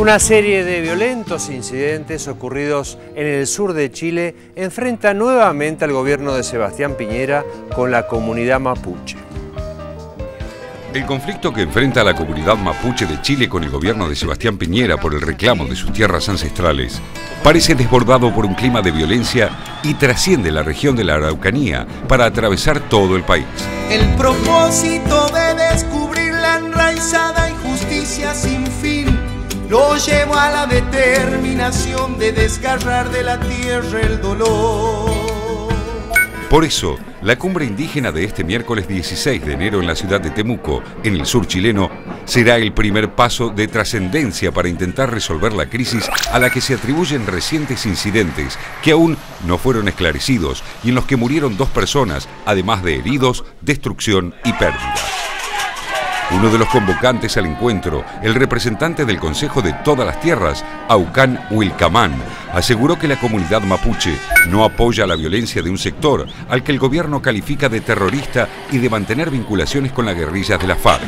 Una serie de violentos incidentes ocurridos en el sur de Chile enfrenta nuevamente al gobierno de Sebastián Piñera con la comunidad mapuche. El conflicto que enfrenta a la comunidad mapuche de Chile con el gobierno de Sebastián Piñera por el reclamo de sus tierras ancestrales parece desbordado por un clima de violencia y trasciende la región de la Araucanía para atravesar todo el país. El propósito de descubrir la enraizada injusticia sin fin lo llevó a la determinación de desgarrar de la tierra el dolor. Por eso, la cumbre indígena de este miércoles 16 de enero en la ciudad de Temuco, en el sur chileno, será el primer paso de trascendencia para intentar resolver la crisis a la que se atribuyen recientes incidentes que aún no fueron esclarecidos y en los que murieron 2 personas, además de heridos, destrucción y pérdidas. Uno de los convocantes al encuentro, el representante del Consejo de Todas las Tierras, Aucán Huilcamán, aseguró que la comunidad mapuche no apoya la violencia de un sector al que el gobierno califica de terrorista y de mantener vinculaciones con las guerrillas de la FARC.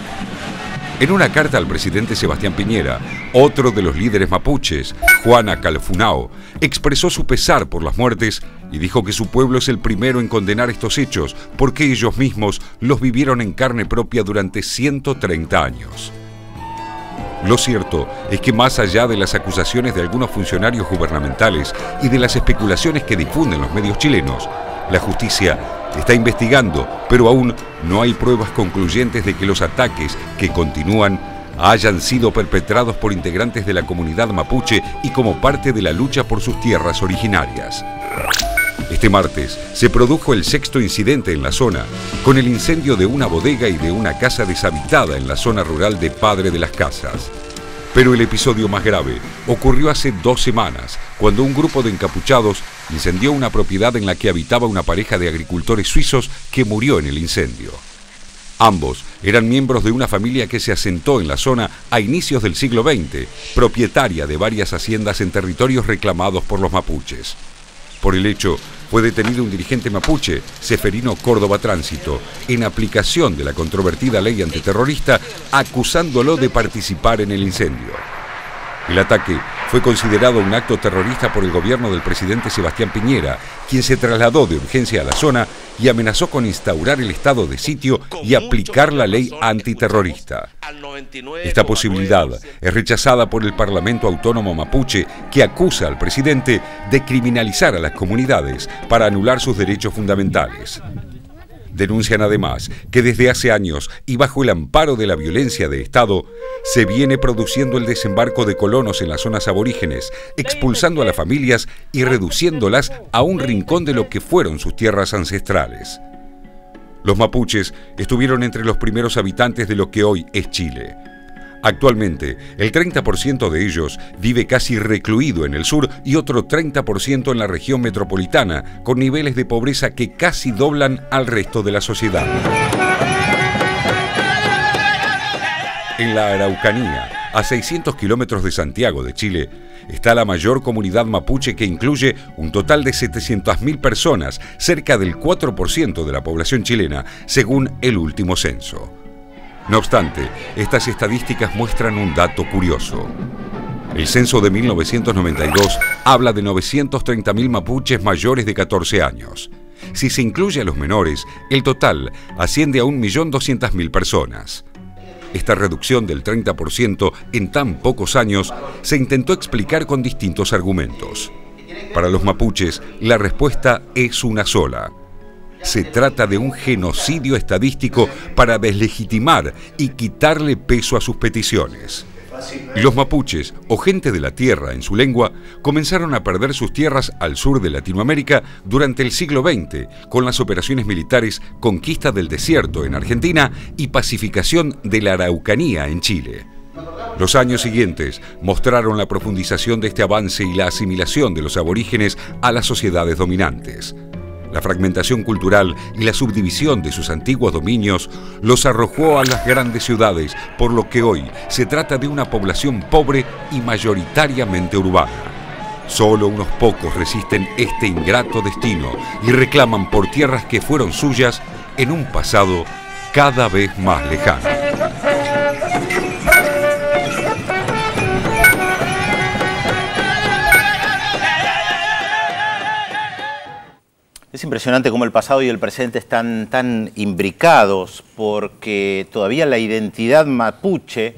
En una carta al presidente Sebastián Piñera, otro de los líderes mapuches, Juana Calfunao, expresó su pesar por las muertes y dijo que su pueblo es el primero en condenar estos hechos porque ellos mismos los vivieron en carne propia durante 130 años. Lo cierto es que más allá de las acusaciones de algunos funcionarios gubernamentales y de las especulaciones que difunden los medios chilenos, la justicia está investigando, pero aún no hay pruebas concluyentes de que los ataques que continúan hayan sido perpetrados por integrantes de la comunidad mapuche y como parte de la lucha por sus tierras originarias. Este martes se produjo el 6º incidente en la zona, con el incendio de una bodega y de una casa deshabitada en la zona rural de Padre de las Casas. Pero el episodio más grave ocurrió hace 2 semanas, cuando un grupo de encapuchados incendió una propiedad en la que habitaba una pareja de agricultores suizos que murió en el incendio. Ambos eran miembros de una familia que se asentó en la zona a inicios del siglo XX, propietaria de varias haciendas en territorios reclamados por los mapuches. Por el hecho, fue detenido un dirigente mapuche, Seferino Córdoba Tránsito, en aplicación de la controvertida ley antiterrorista, acusándolo de participar en el incendio. El ataque fue considerado un acto terrorista por el gobierno del presidente Sebastián Piñera, quien se trasladó de urgencia a la zona y amenazó con instaurar el estado de sitio y aplicar la ley antiterrorista. Esta posibilidad es rechazada por el Parlamento Autónomo Mapuche, que acusa al presidente de criminalizar a las comunidades para anular sus derechos fundamentales. Denuncian además que desde hace años y bajo el amparo de la violencia de Estado, se viene produciendo el desembarco de colonos en las zonas aborígenes, expulsando a las familias y reduciéndolas a un rincón de lo que fueron sus tierras ancestrales. Los mapuches estuvieron entre los primeros habitantes de lo que hoy es Chile. Actualmente, el 30% de ellos vive casi recluido en el sur y otro 30% en la región metropolitana, con niveles de pobreza que casi doblan al resto de la sociedad. En la Araucanía, a 600 kilómetros de Santiago de Chile, está la mayor comunidad mapuche, que incluye un total de 700.000 personas, cerca del 4% de la población chilena, según el último censo. No obstante, estas estadísticas muestran un dato curioso. El censo de 1992 habla de 930.000 mapuches mayores de 14 años. Si se incluye a los menores, el total asciende a 1.200.000 personas. Esta reducción del 30% en tan pocos años se intentó explicar con distintos argumentos. Para los mapuches, la respuesta es una sola. Se trata de un genocidio estadístico para deslegitimar y quitarle peso a sus peticiones. Los mapuches, o gente de la tierra en su lengua, comenzaron a perder sus tierras al sur de Latinoamérica durante el siglo XX, con las operaciones militares Conquista del Desierto en Argentina y Pacificación de la Araucanía en Chile. Los años siguientes mostraron la profundización de este avance y la asimilación de los aborígenes a las sociedades dominantes. La fragmentación cultural y la subdivisión de sus antiguos dominios los arrojó a las grandes ciudades, por lo que hoy se trata de una población pobre y mayoritariamente urbana. Solo unos pocos resisten este ingrato destino y reclaman por tierras que fueron suyas en un pasado cada vez más lejano. Es impresionante cómo el pasado y el presente están tan imbricados, porque todavía la identidad mapuche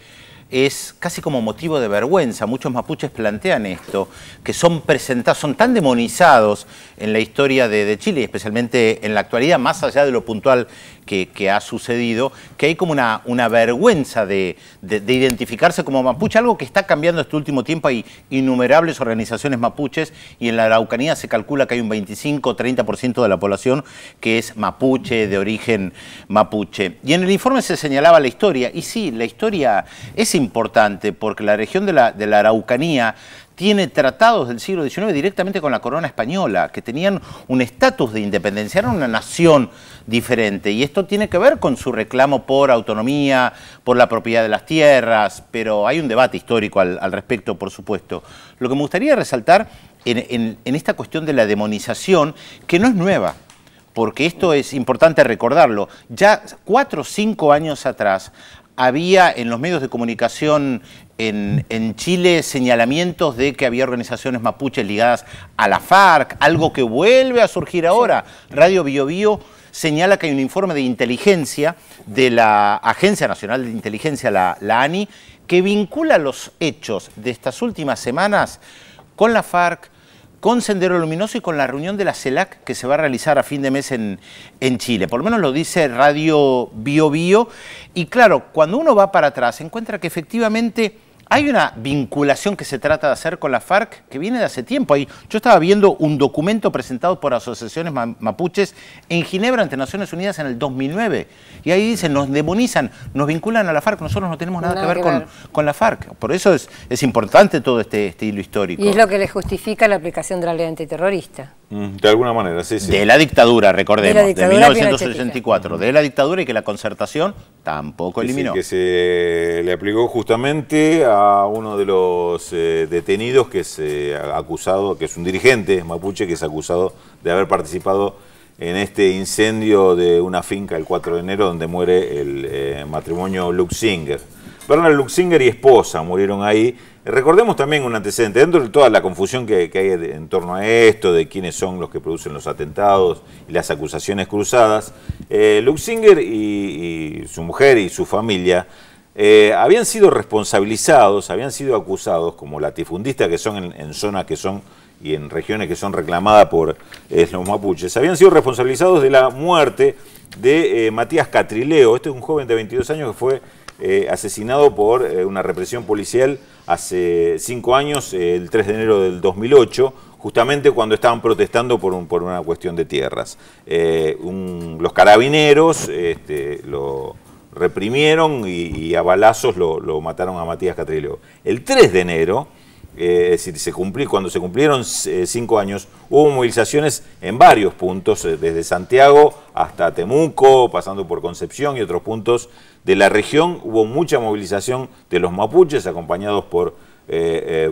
es casi como motivo de vergüenza. Muchos mapuches plantean esto, que son presentados, son tan demonizados en la historia de Chile, especialmente en la actualidad, más allá de lo puntual que ha sucedido, que hay como una vergüenza de identificarse como mapuche, algo que está cambiando este último tiempo. Hay innumerables organizaciones mapuches y en la Araucanía se calcula que hay un 25-30% de la población que es mapuche, de origen mapuche. Y en el informe se señalaba la historia, y sí, la historia es importante porque la región de la Araucanía tiene tratados del siglo XIX directamente con la corona española, que tenían un estatus de independencia, era una nación diferente, y esto tiene que ver con su reclamo por autonomía, por la propiedad de las tierras, pero hay un debate histórico al respecto, por supuesto. Lo que me gustaría resaltar en esta cuestión de la demonización, que no es nueva, porque esto es importante recordarlo, ya 4 o 5 años atrás había en los medios de comunicación en Chile señalamientos de que había organizaciones mapuches ligadas a la FARC, algo que vuelve a surgir ahora. Radio Bio Bio señala que hay un informe de inteligencia de la Agencia Nacional de Inteligencia, la ANI, que vincula los hechos de estas últimas semanas con la FARC, con Sendero Luminoso y con la reunión de la CELAC que se va a realizar a fin de mes en Chile. Por lo menos lo dice Radio Bio Bio. Y claro, cuando uno va para atrás, encuentra que efectivamente hay una vinculación que se trata de hacer con la FARC que viene de hace tiempo. Yo estaba viendo un documento presentado por asociaciones mapuches en Ginebra ante Naciones Unidas en el 2009. Y ahí dicen, nos demonizan, nos vinculan a la FARC, nosotros no tenemos nada que ver con la FARC. Por eso es importante todo este hilo histórico. Y es lo que le justifica la aplicación de la ley antiterrorista. De alguna manera, sí, sí. De la dictadura, recordemos, de, la dictadura de 1984, de la dictadura, y que la Concertación tampoco eliminó. Sí, que se le aplicó justamente a uno de los detenidos que es acusado, que es un dirigente mapuche, que es acusado de haber participado en este incendio de una finca el 4 de enero donde muere el matrimonio Luxinger. Bernard Luxinger y esposa murieron ahí. Recordemos también un antecedente, dentro de toda la confusión que hay en torno a esto, de quiénes son los que producen los atentados y las acusaciones cruzadas, Luxinger y su mujer y su familia habían sido responsabilizados, habían sido acusados como latifundistas que son en zonas que son y en regiones que son reclamadas por los mapuches, habían sido responsabilizados de la muerte de Matías Catrileo. Este es un joven de 22 años que fue asesinado por una represión policial hace 5 años, el 3 de enero del 2008, justamente cuando estaban protestando por una cuestión de tierras. Los carabineros lo reprimieron y a balazos lo mataron a Matías Catrileo. El 3 de enero, es decir, cuando se cumplieron 5 años, hubo movilizaciones en varios puntos, desde Santiago hasta Temuco, pasando por Concepción y otros puntos de la región. Hubo mucha movilización de los mapuches, acompañados por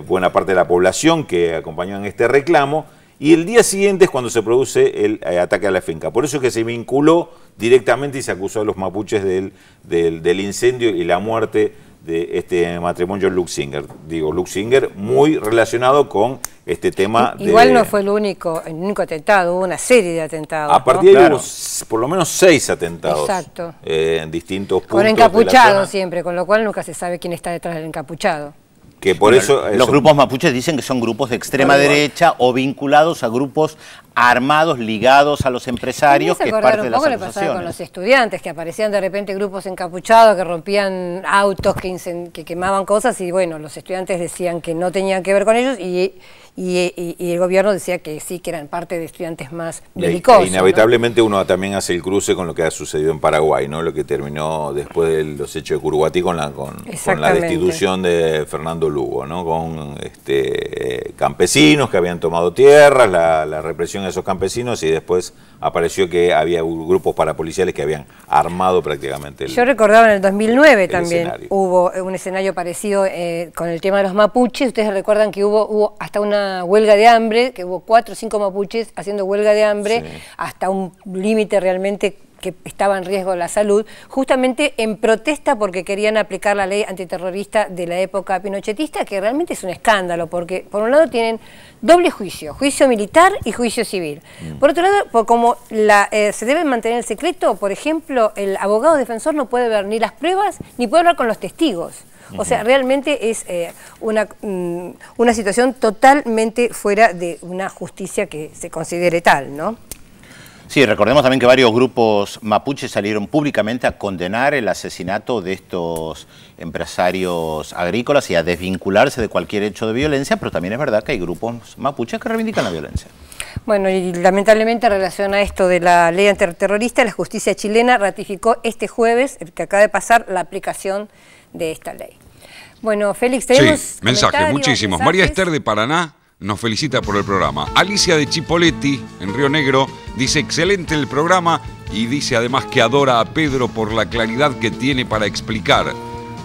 buena parte de la población que acompañó en este reclamo. Y el día siguiente es cuando se produce el ataque a la finca. Por eso es que se vinculó directamente y se acusó a los mapuches del incendio y la muerte de este matrimonio Luxinger. Digo, Luxinger muy relacionado con este tema. Igual no fue el único atentado, hubo una serie de atentados. A partir de ahí hubo por lo menos 6 atentados. Exacto. En distintos puntos. Con encapuchado siempre, con lo cual nunca se sabe quién está detrás del encapuchado. Que por eso los grupos mapuches dicen que son grupos de extrema derecha o vinculados a grupos armados ligados a los empresarios, que es parte de las acusaciones. Le pasaba con los estudiantes, que aparecían de repente grupos encapuchados que rompían autos, que quemaban cosas, y bueno, los estudiantes decían que no tenían que ver con ellos y el gobierno decía que sí, que eran parte de estudiantes más belicosos. Inevitablemente, ¿no? Uno también hace el cruce con lo que ha sucedido en Paraguay, ¿no? Lo que terminó después de los hechos de Curuguatí con la destitución de Fernando Lugo, ¿no? Con campesinos que habían tomado tierras, la represión de esos campesinos, y después apareció que había grupos parapoliciales que habían armado prácticamente Yo recordaba en el 2009 también hubo un escenario parecido con el tema de los mapuches. Ustedes recuerdan que hubo hasta una huelga de hambre, que hubo 4 o 5 mapuches haciendo huelga de hambre, hasta un límite realmente que estaba en riesgo la salud, justamente en protesta porque querían aplicar la ley antiterrorista de la época pinochetista, que realmente es un escándalo, porque por un lado tienen doble juicio, juicio militar y juicio civil. Por otro lado, como se debe mantener el secreto, por ejemplo, el abogado defensor no puede ver ni las pruebas ni puede hablar con los testigos. O sea, realmente es una situación totalmente fuera de una justicia que se considere tal, ¿no? Sí, recordemos también que varios grupos mapuches salieron públicamente a condenar el asesinato de estos empresarios agrícolas y a desvincularse de cualquier hecho de violencia, pero también es verdad que hay grupos mapuches que reivindican la violencia. Bueno, y lamentablemente en relación a esto de la ley antiterrorista, la justicia chilena ratificó este jueves, el que acaba de pasar, la aplicación de esta ley. Bueno, Félix, tenemos mensajes, muchísimos. María Esther de Paraná nos felicita por el programa. Alicia de Chipoleti, en Río Negro, dice excelente el programa y dice además que adora a Pedro por la claridad que tiene para explicar.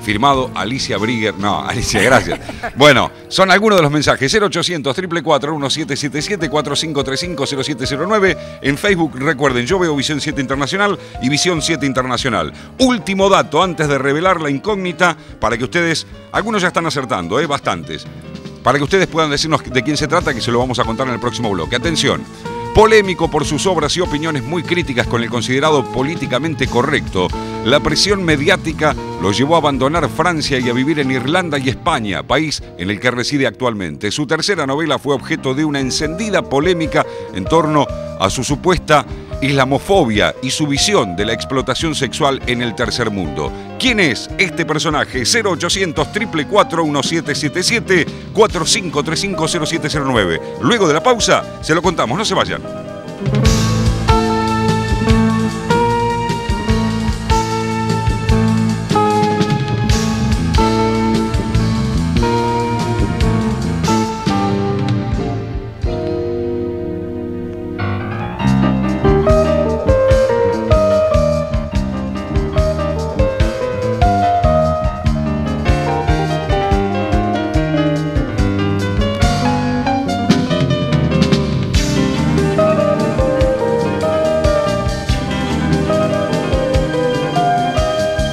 Firmado Alicia Brigger. No, Alicia, gracias. Bueno, son algunos de los mensajes. 0800 444 1777 4535 0709. En Facebook, recuerden, yo veo Visión 7 Internacional y Visión 7 Internacional. Último dato antes de revelar la incógnita para que ustedes, algunos ya están acertando, bastantes, para que ustedes puedan decirnos de quién se trata, que se lo vamos a contar en el próximo bloque. Atención. Polémico por sus obras y opiniones muy críticas con el considerado políticamente correcto, la presión mediática lo llevó a abandonar Francia y a vivir en Irlanda y España, país en el que reside actualmente. Su tercera novela fue objeto de una encendida polémica en torno a su supuesta islamofobia y su visión de la explotación sexual en el tercer mundo. ¿Quién es este personaje? 0800 444 1777 4535 0709. Luego de la pausa se lo contamos, no se vayan.